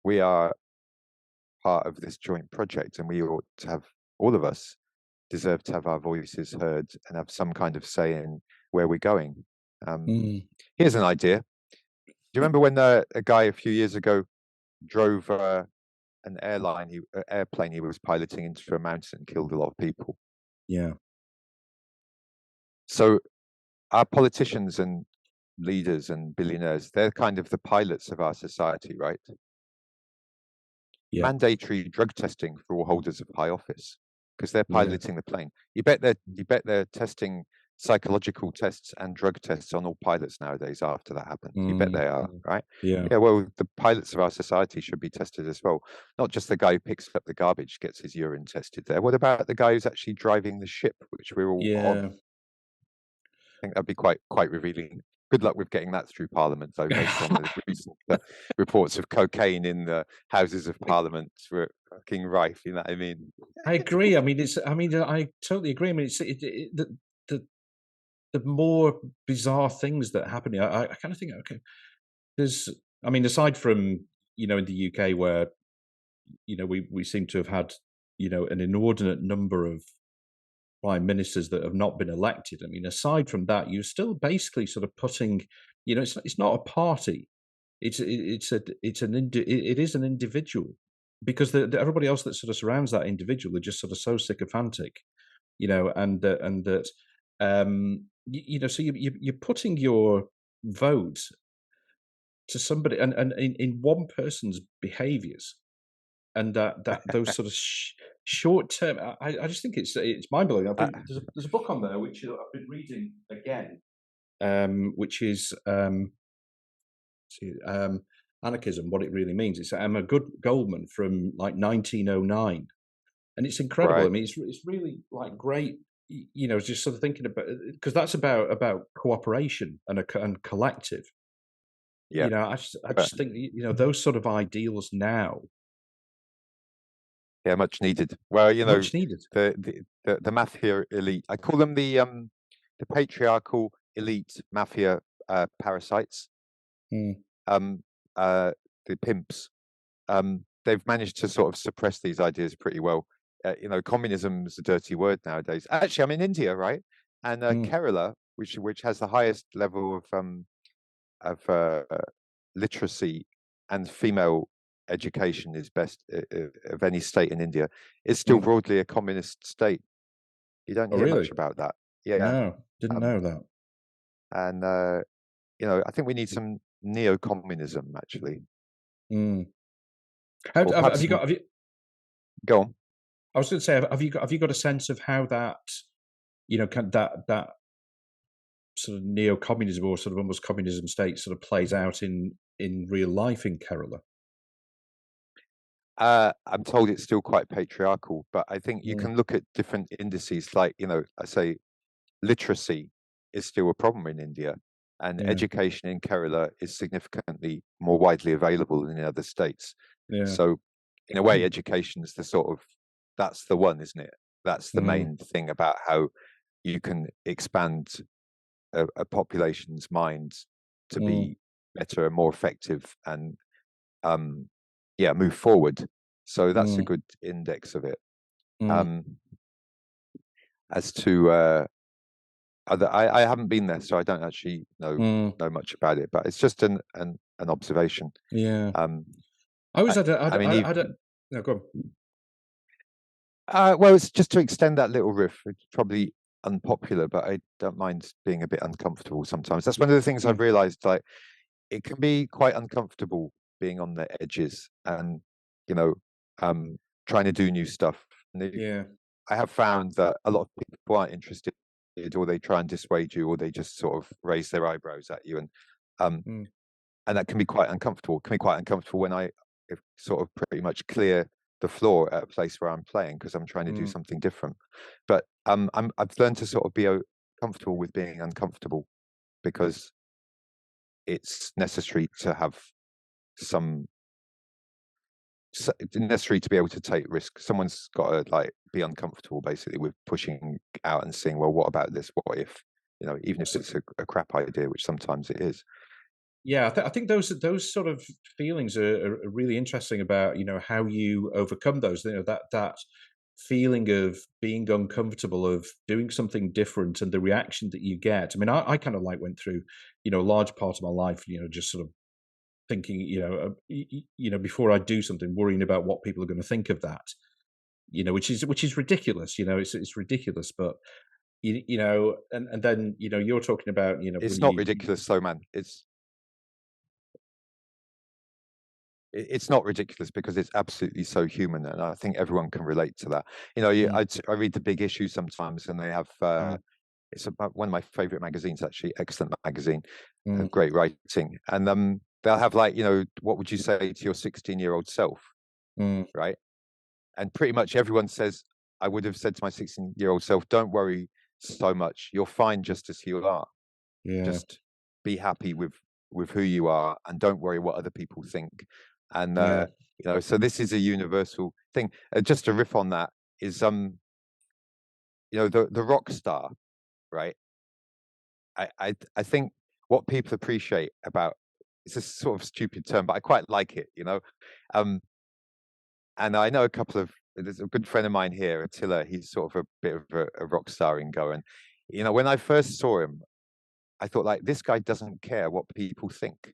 We are part of this joint project, and we ought to have, all of us deserve to have our voices heard and have some kind of say in where we're going. Here's an idea. Do you remember when a guy a few years ago drove an airplane he was piloting into a mountain and killed a lot of people? Yeah. So our politicians and leaders and billionaires, they're kind of the pilots of our society, right? Yeah. Mandatory drug testing for all holders of high office, because they're piloting the plane. You bet they're testing psychological tests and drug tests on all pilots nowadays after that happened. You bet they are, right? Yeah. Yeah, well, the pilots of our society should be tested as well. Not just the guy who picks up the garbage gets his urine tested there. What about the guy who's actually driving the ship, which we're all on? I think that'd be quite revealing. Good luck with getting that through Parliament, though, based on the recent reports of cocaine in the Houses of Parliament were fucking rife. You know what I mean? I agree. I mean, I totally agree. I mean, the more bizarre things that happen. I kind of think, okay, aside from in the UK where we seem to have had, an inordinate number of prime ministers that have not been elected. I mean, aside from that, you're still basically sort of putting, it's not a party. It is an individual, because everybody else that sort of surrounds that individual are just sort of so sycophantic, and that so you're putting your vote to somebody, and in one person's behaviors, and that those sort of short term. I just think it's mind blowing. There's a book on there which I've been reading again, which is anarchism, what it really means. It's Emma Goldman from like 1909, and it's incredible. Right. I mean, it's really like great. Just sort of thinking about, because that's about cooperation and collective. Yeah. I just think those sort of ideals now. Yeah, much needed. Well, Much needed. the mafia elite. I call them the patriarchal elite mafia parasites. Mm. The pimps. They've managed to sort of suppress these ideas pretty well. Communism is a dirty word nowadays. Actually, I'm in India, right? And Kerala, which has the highest level of literacy and female education is best of any state in India, is still broadly a communist state. You don't Oh, hear really? much about that. Yeah. No, didn't know that. And I think we need some neo-communism actually. Mm. Or perhaps Have you? go on. I was going to say, have you got a sense of how that, that sort of neo-communism, or sort of almost communism state, sort of plays out in real life in Kerala? I'm told it's still quite patriarchal, but I think you Mm. can look at different indices. Like, I say literacy is still a problem in India, and Yeah. education in Kerala is significantly more widely available than in other states. Yeah. So, in a way, education is that's the one, isn't it? That's the Mm. main thing about how you can expand a population's mind to be better and more effective, and move forward. So that's a good index of it. As to I haven't been there, so I don't actually know much about it, but it's just an observation. Yeah. I mean, no, go on. well, it's just to extend that little riff. It's probably unpopular, but I don't mind being a bit uncomfortable sometimes. That's one of the things I've realized. Like, it can be quite uncomfortable being on the edges, and trying to do new stuff. Yeah. I have found that a lot of people aren't interested, or they try and dissuade you, or they just sort of raise their eyebrows at you, and that can be quite uncomfortable. It can be quite uncomfortable when I sort of pretty much clear the floor at a place where I'm playing because I'm trying to do something different. But I've learned to sort of be comfortable with being uncomfortable, because it's necessary to have it's necessary to be able to take risks. Someone's got to be uncomfortable basically with pushing out and seeing, well, what about this? What if, even if it's a crap idea, which sometimes it is. Yeah, I think those sort of feelings are really interesting about how you overcome those. That feeling of being uncomfortable, of doing something different, and the reaction that you get. I mean, I kind of went through a large part of my life, just sort of thinking, before I do something, worrying about what people are going to think of that. Which is ridiculous. It's ridiculous, but and then you're talking about it's when not ridiculous though, man. It's not ridiculous because it's absolutely so human, and I think everyone can relate to that. I read the Big Issue sometimes, and they have it's about one of my favorite magazines, actually, excellent magazine, great writing, and they'll have what would you say to your 16-year-old self, right? And pretty much everyone says, I would have said to my 16-year-old self, don't worry so much, you're fine just as you are. Yeah. Just be happy with who you are, and don't worry what other people think. And so this is a universal thing. Just to riff on that is the rock star, right? I think what people appreciate about, it's a sort of stupid term, but I quite like it, and I know a couple of, there's a good friend of mine here, Attila. He's sort of a bit of a rock star in Go, and when I first saw him, I thought, like, this guy doesn't care what people think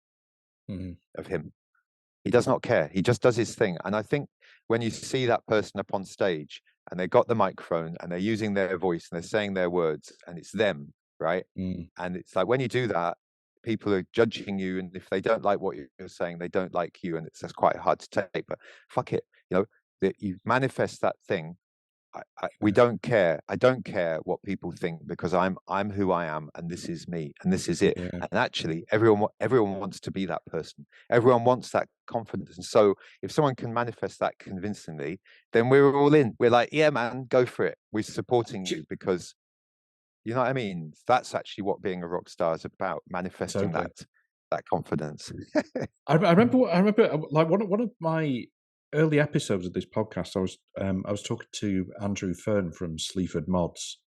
of him. He does not care. He just does his thing. And I think when you see that person up on stage and they got the microphone and they're using their voice and they're saying their words and it's them, right? And it's like when you do that, people are judging you, and if they don't like what you're saying, they don't like you, and it's just quite hard to take. But fuck it, that you manifest that thing. We don't care. I don't care what people think, because I'm who I am, and this is me, and this is it. Yeah. And actually, everyone wants to be that person. Everyone wants that confidence. And so, if someone can manifest that convincingly, then we're all in. We're like, yeah, man, go for it. We're supporting you, because you know what I mean. That's actually what being a rock star is about: manifesting that confidence. I remember, like one of my early episodes of this podcast. I was talking to Andrew Fern from Sleaford Mods,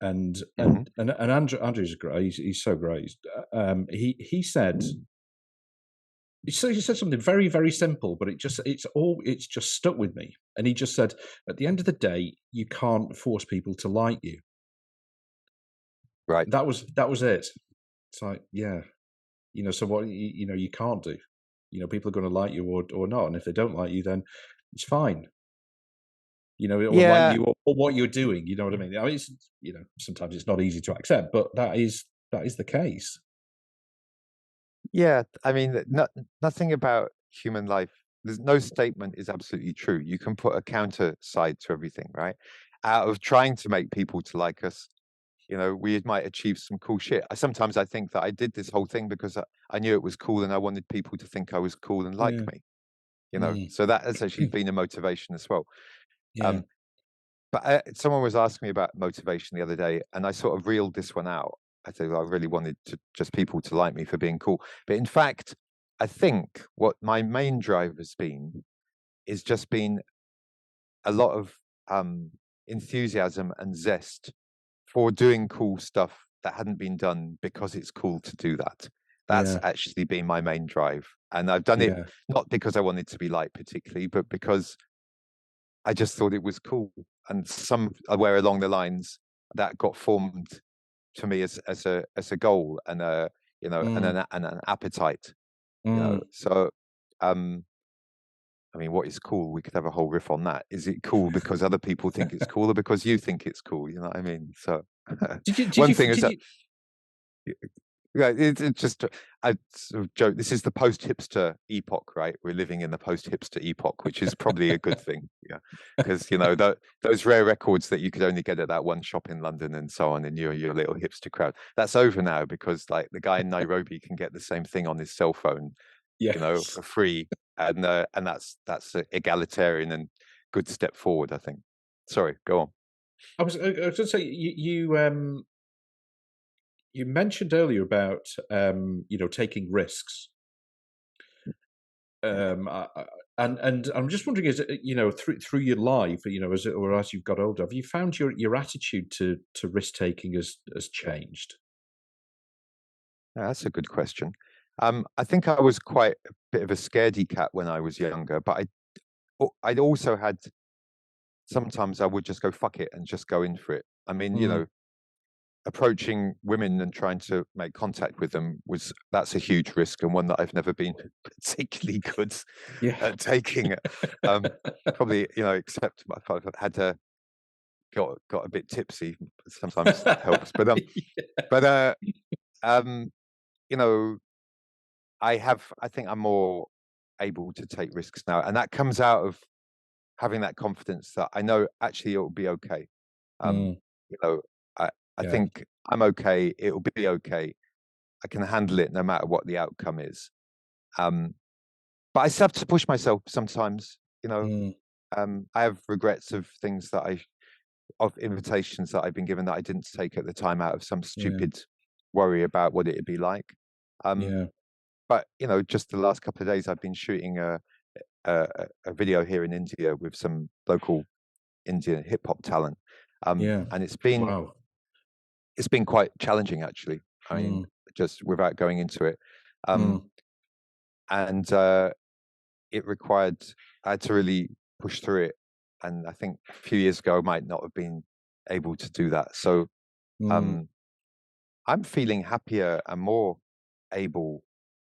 and Andrew's great. He's so great. He said something very, very simple, but it's just stuck with me. And he just said, at the end of the day, you can't force people to like you. Right. That was it. It's like, yeah. So what you can't do. People are going to like you or not, and if they don't like you, then it's fine. Or like you or what you're doing. You know what I mean? I mean, sometimes it's not easy to accept, but that is the case. Yeah, I mean, nothing about human life. There's no statement is absolutely true. You can put a counter side to everything, right? Out of trying to make people to like us, we might achieve some cool shit. Sometimes I think that I did this whole thing because I knew it was cool and I wanted people to think I was cool and like me. So that has actually been a motivation as well. Yeah. But someone was asking me about motivation the other day, and I sort of reeled this one out. I said, I really wanted to just people to like me for being cool. But in fact, I think what my main drive has been is just been a lot of enthusiasm and zest for doing cool stuff that hadn't been done because it's cool to do that. That's actually been my main drive. And I've done it not because I wanted to be liked particularly, but because I just thought it was cool. And somewhere along the lines that got formed to me as a goal and and an appetite. So I mean, what is cool? We could have a whole riff on that. Is it cool because other people think it's cool, or because you think it's cool? You know what I mean? So yeah, it's just I sort of joke. This is the post-hipster epoch, right? We're living in the post-hipster epoch, which is probably a good thing, yeah. Because those rare records that you could only get at that one shop in London and so on, and your little hipster crowd, that's over now, because like the guy in Nairobi can get the same thing on his cell phone, for free, and that's an egalitarian and good step forward, I think. Sorry, go on. I was going to say you mentioned earlier about taking risks, and I'm just wondering, is it, through your life, as you've got older, have you found your attitude to risk taking has changed? Yeah, that's a good question. I think I was quite a bit of a scaredy cat when I was younger, but I'd also had, sometimes I would just go fuck it and just go in for it. I mean, approaching women and trying to make contact with them, that's a huge risk, and one that I've never been particularly good at taking. Probably, except if I've had got a bit tipsy, sometimes that helps. But I think I'm more able to take risks now, and that comes out of having that confidence that I know actually it will be okay. I think I'm okay. It will be okay. I can handle it no matter what the outcome is. But I still have to push myself sometimes. I have regrets of things of invitations that I've been given that I didn't take at the time out of some stupid worry about what it'd be like. But just the last couple of days, I've been shooting a video here in India with some local Indian hip hop talent, and it's been quite challenging, actually. I mean, just without going into it, and it required, I had to really push through it. And I think a few years ago I might not have been able to do that. So I'm feeling happier and more able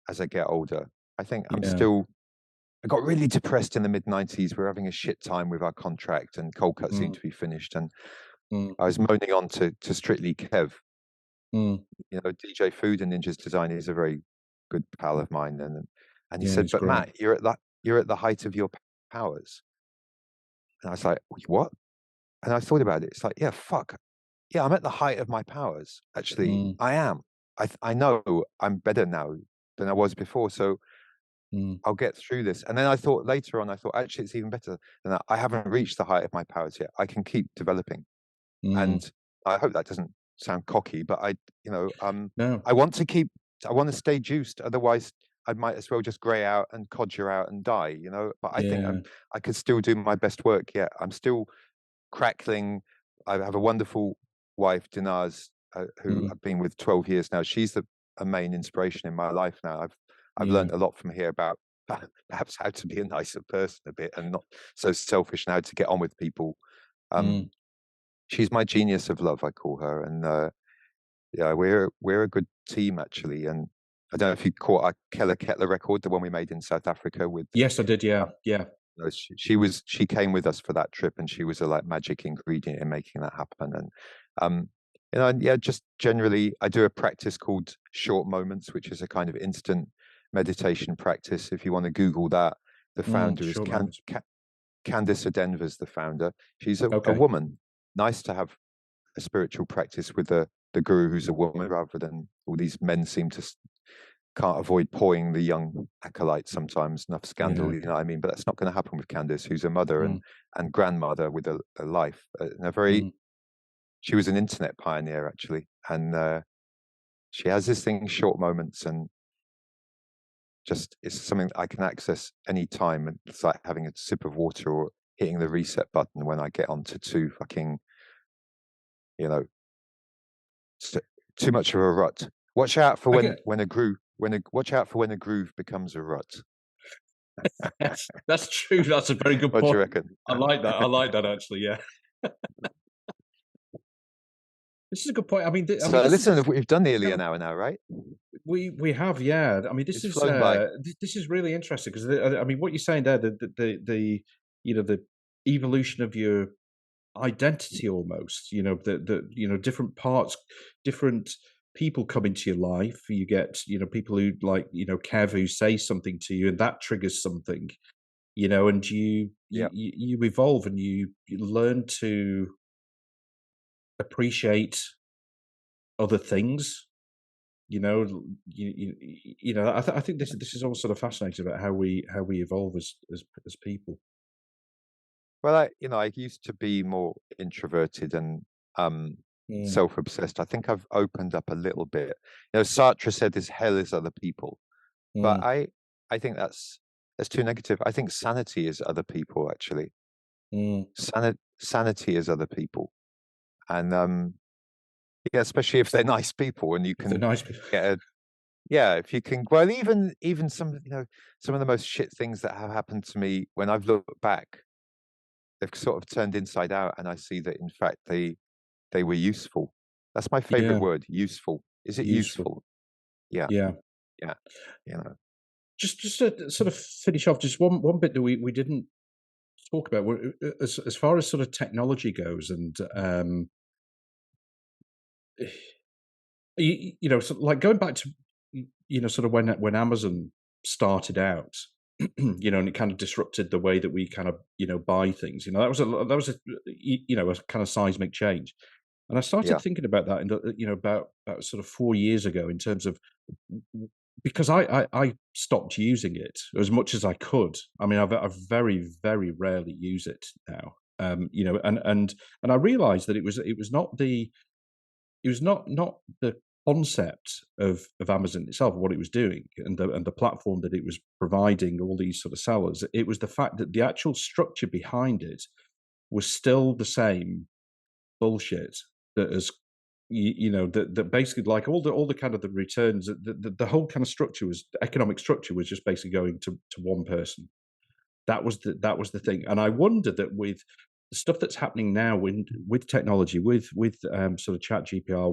as I get older. I think I got really depressed in the mid-90s. We were having a shit time with our contract and Cold Cut seemed to be finished. And I was moaning on to Strictly Kev. DJ Food and Ninjas Design is a very good pal of mine. And he said, but great. Matt, you're at the height of your powers. And I was like, what? And I thought about it. It's like, yeah, fuck. Yeah, I'm at the height of my powers. Actually, I am. I know I'm better now than I was before. So I'll get through this. And then I thought later on, actually, it's even better than that. I haven't reached the height of my powers yet. I can keep developing. And I hope that doesn't sound cocky, but no. I want to stay juiced. Otherwise, I might as well just grey out and codger out and die, But I think I could still do my best work yet. I'm still crackling. I have a wonderful wife, Dinaz, who I've been with 12 years now. She's a main inspiration in my life now. I've learned a lot from here about perhaps how to be a nicer person a bit and not so selfish and how to get on with people. She's my genius of love, I call her. And we're a good team, actually. And I don't know if you caught our Keller Kettler record, the one we made in South Africa with. Yes, I did. Yeah. She came with us for that trip, and she was a magic ingredient in making that happen. And just generally, I do a practice called Short Moments, which is a kind of instant meditation practice. If you want to Google that, the founder is Candice Odenver's the founder. She's a woman. Nice to have a spiritual practice with the guru who's a woman, rather than all these men can't avoid pawing the young acolyte sometimes. Enough scandal, you know what I mean? But that's not going to happen with Candice, who's a mother and grandmother with a life. She was an internet pioneer, actually. And she has this thing, Short Moments, and just it's something I can access any time. And it's like having a sip of water or hitting the reset button when I get onto too fucking, too much of a rut. Watch out for when a groove becomes a rut. That's true. That's a very good point. What do you reckon? I like that actually. Yeah. This is a good point. I mean, listen, we've done nearly an hour now, right? We have, yeah. I mean, this is really interesting because I mean, what you're saying there, the evolution of your identity, almost, the different parts, different people come into your life. You get, people who like, Kev, who say something to you and that triggers something, and you evolve and you learn to appreciate other things. I think this is all sort of fascinating about how we evolve as people. Well, I used to be more introverted and self-obsessed. I think I've opened up a little bit. Sartre said this hell is other people, but I think that's too negative. I think sanity is other people, actually. Sanity is other people, and especially if they're nice people, and you can get if you can. Well, even some of the most shit things that have happened to me, when I've looked back, they've sort of turned inside out, and I see that in fact they were useful. That's my favorite word, useful. Is it useful? Yeah. Just to sort of finish off, just one bit that we didn't talk about, as far as sort of technology goes, and so like going back to sort of when Amazon started out, and it kind of disrupted the way that we kind of buy things. That was a kind of seismic change. And I started thinking about that in about sort of 4 years ago, in terms of, because I stopped using it as much as I could. I mean, I very, very rarely use it now. And I realized that it was not the concept of Amazon itself, what it was doing, and the platform that it was providing all these sort of sellers. It was the fact that the actual structure behind it was still the same bullshit that has, that basically, like all the kind of the returns, the whole kind of structure was, the economic structure was just basically going to one person. That was the thing. And I wonder that with the stuff that's happening now with technology, with sort of chat GPR,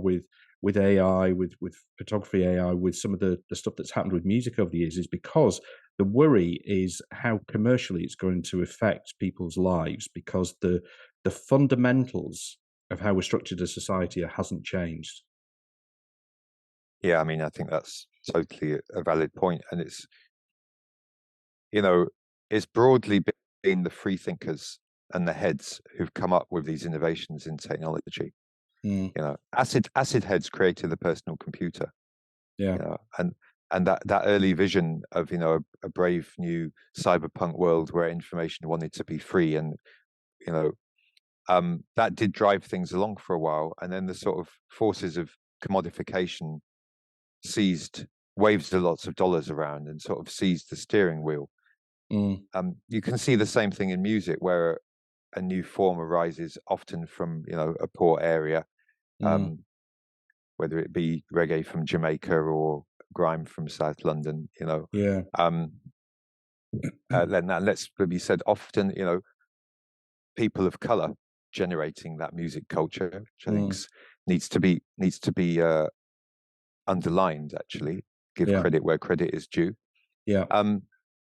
with AI, with photography AI, with some of the stuff that's happened with music over the years, is because the worry is how commercially it's going to affect people's lives, because the fundamentals of how we're structured as society hasn't changed. Yeah, I mean, I think that's totally a valid point, and it's, you know, it's broadly been the free thinkers and the heads who've come up with these innovations in technology. Mm. You know, acid heads created the personal computer. Yeah. You know, and that early vision of, you know, a brave new cyberpunk world where information wanted to be free, and, you know, that did drive things along for a while, and then the sort of forces of commodification seized, waves of lots of dollars around and sort of seized the steering wheel. Mm. You can see the same thing in music, where a new form arises, often from, you know, a poor area, Mm. whether it be reggae from Jamaica or grime from South London. You know, Yeah. then let's be said, often, you know, people of color generating that music culture, which I think Mm. needs to be underlined. Actually, give Yeah. credit where credit is due. Yeah.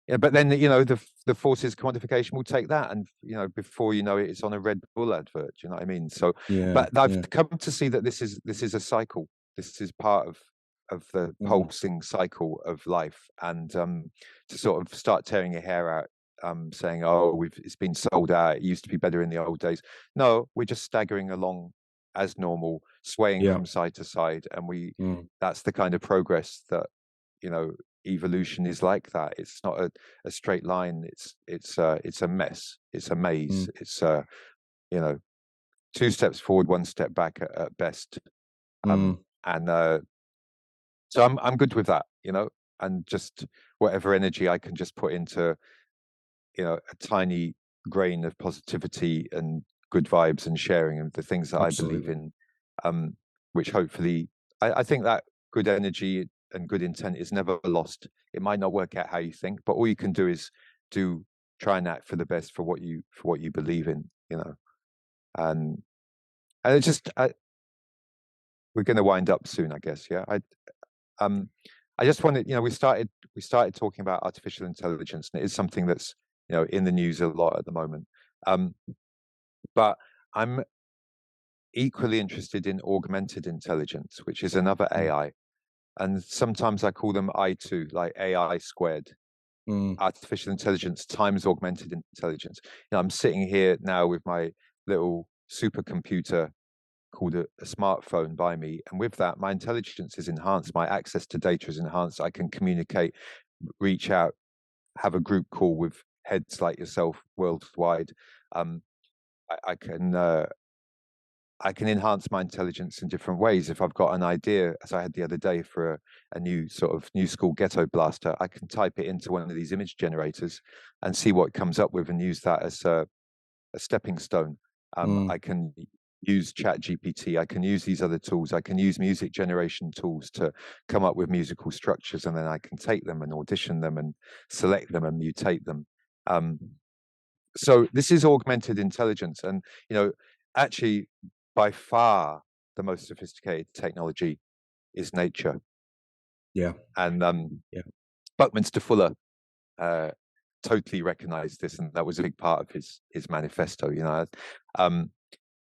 Yeah, but then, you know, the forces quantification will take that, and, you know, before you know it, it's on a Red Bull advert. You know what I mean? So, Yeah. but I've Yeah. come to see that this is a cycle. This is part of the Mm. pulsing cycle of life, and to sort of start tearing your hair out, saying, "Oh, it's been sold out. It used to be better in the old days." No, we're just staggering along as normal, swaying Yeah. from side to side, and Mm. that's the kind of progress that, you know, evolution is like. That it's not a straight line. It's a mess. It's a maze. Mm. It's you know, two steps forward, one step back at best. Mm. And so I'm good with that, you know, and just whatever energy I can just put into, you know, a tiny grain of positivity and good vibes and sharing of the things that I believe Absolutely. in, um, which hopefully, I think that good energy and good intent is never lost. It might not work out how you think, but all you can do is do try and act for the best for what you believe in, you know. And it's just we're going to wind up soon, I guess. Yeah, um I just wanted, you know, we started talking about artificial intelligence, and it is something that's, you know, in the news a lot at the moment. Um, but I'm equally interested in augmented intelligence, which is another Mm. AI, and sometimes I call them I2, like AI squared, Mm. artificial intelligence times augmented intelligence. You know, I'm sitting here now with my little supercomputer called a smartphone by me, and with that, my intelligence is enhanced, my access to data is enhanced. I can communicate, reach out, have a group call with heads like yourself worldwide. um, I can enhance my intelligence in different ways. If I've got an idea, as I had the other day, for a new sort of new school ghetto blaster, I can type it into one of these image generators and see what it comes up with, and use that as a stepping stone. Mm. I can use Chat GPT. I can use these other tools. I can use music generation tools to come up with musical structures, and then I can take them and audition them and select them and mutate them. Um, so this is augmented intelligence, and, you know, actually, by far the most sophisticated technology is nature. Yeah. And Yeah. Buckminster Fuller uh, totally recognized this, and that was a big part of his manifesto. You know, um,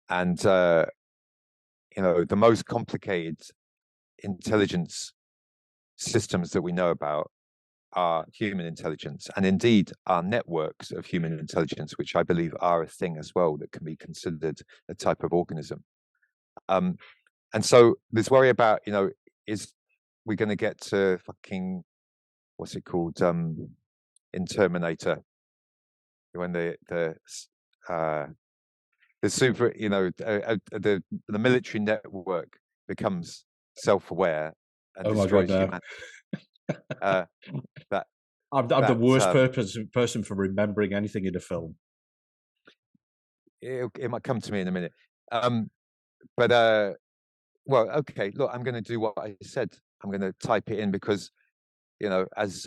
and you know, the most complicated intelligence systems that we know about are human intelligence, and indeed are networks of human intelligence, which I believe are a thing as well, that can be considered a type of organism. Um, and so there's worry about, you know, is we going to get to fucking, what's it called, in Terminator, when uh, the super, you know, the military network becomes self-aware and Oh my God, destroys no. humanity. Uh, that I'm the that worst person for remembering anything in a film. it might come to me in a minute. But well, okay. Look, I'm going to do what I said. I'm going to type it in because, you know, as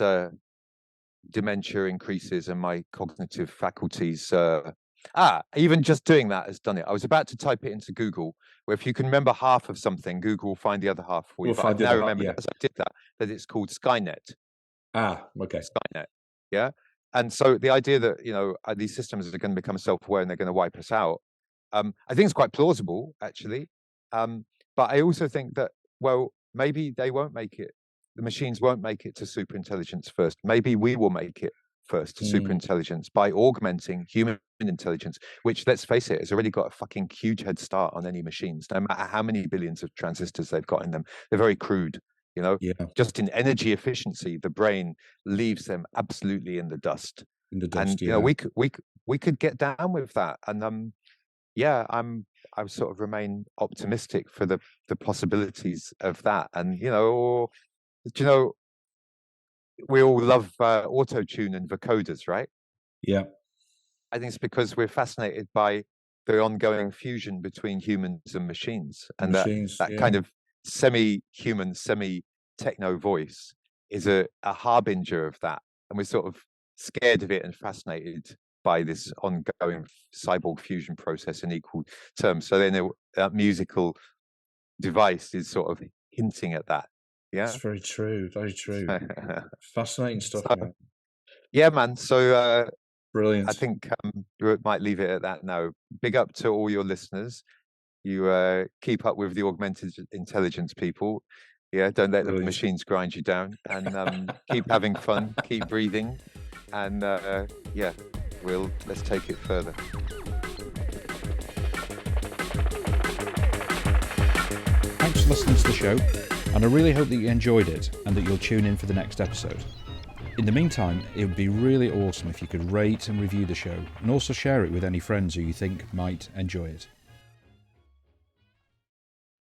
dementia increases and my cognitive faculties. Even just doing that has done it. I was about to type it into Google, where if you can remember half of something, Google will find the other half for you. But I've now remembered as I did that it's called Skynet. Okay. Skynet. Yeah. And so the idea that, these systems are going to become self-aware and they're going to wipe us out, I think it's quite plausible, actually. But I also think that, well, maybe they won't make it. The machines won't make it to super intelligence first. Maybe we will make it first to super intelligence by augmenting human intelligence, which, let's face it, has already got a fucking huge head start on any machines, no matter how many billions of transistors they've got in them. They're very crude, just in energy efficiency, the brain leaves them absolutely in the dust. We could get down with that. And I sort of remain optimistic for the possibilities of that. And we all love auto-tune and vocoders, right? Yeah. I think it's because we're fascinated by the ongoing fusion between humans and machines, and that kind of semi-human, semi-techno voice is a harbinger of that, and we're sort of scared of it and fascinated by this ongoing cyborg fusion process in equal terms. So then that musical device is sort of hinting at that. Yeah, it's very true. Very true. Fascinating stuff. Man. So brilliant. I think we might leave it at that now. Big up to all your listeners. You keep up with the augmented intelligence people. Yeah, don't let the machines grind you down, and keep having fun, keep breathing, and let's take it further. Thanks for listening to the show, and I really hope that you enjoyed it and that you'll tune in for the next episode. In the meantime, it would be really awesome if you could rate and review the show, and also share it with any friends who you think might enjoy it.